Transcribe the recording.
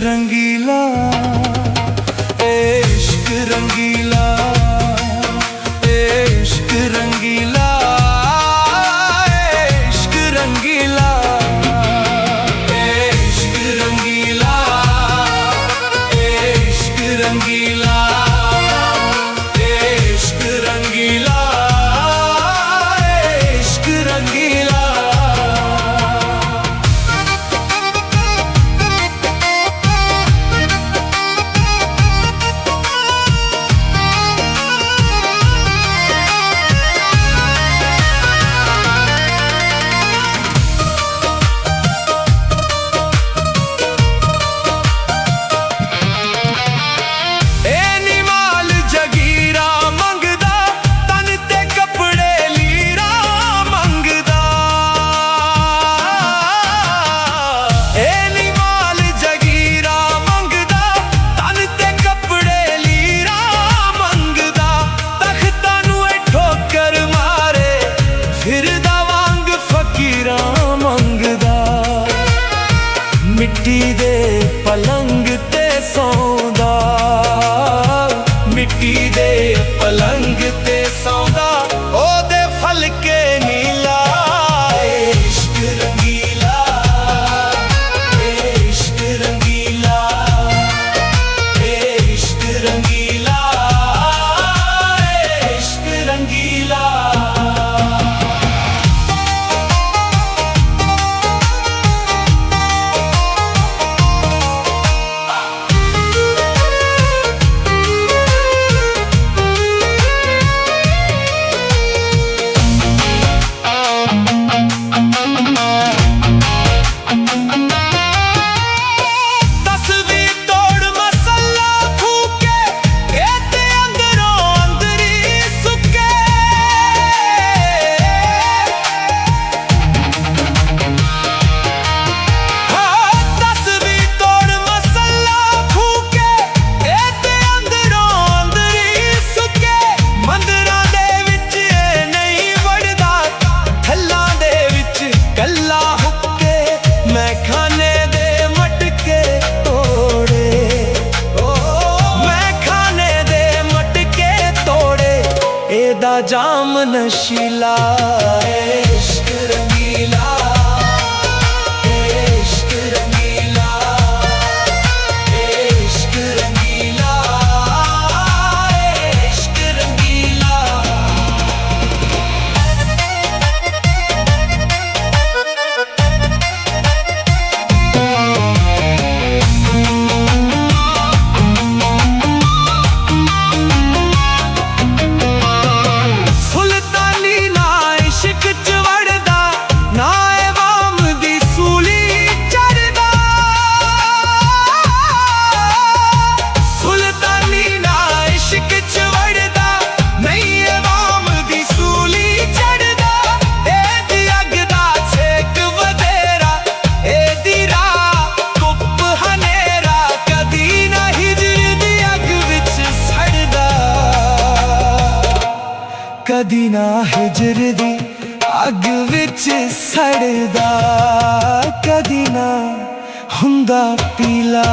रंगीला इश्क रंगीला इश्क रंगीला इश्क रंगीला इश्क रंगीला इश्क रंगीला इश्क रंगीला इश्क रंगीला मिट्टी दे पलंग ते सौंदा मिट्टी दे पलंग ते सौंदा ओदे फलके नीला इश्क रंगीला इश्क रंगीला इश्क रंगीला इश्क रंगीला जाम नशीला इश्क रंगीला इश्क रंगीला इश्क रंगीला इश्क रंगीला कदी ना हिजर दी अग विच सड़दा कदी ना हुंदा पीला।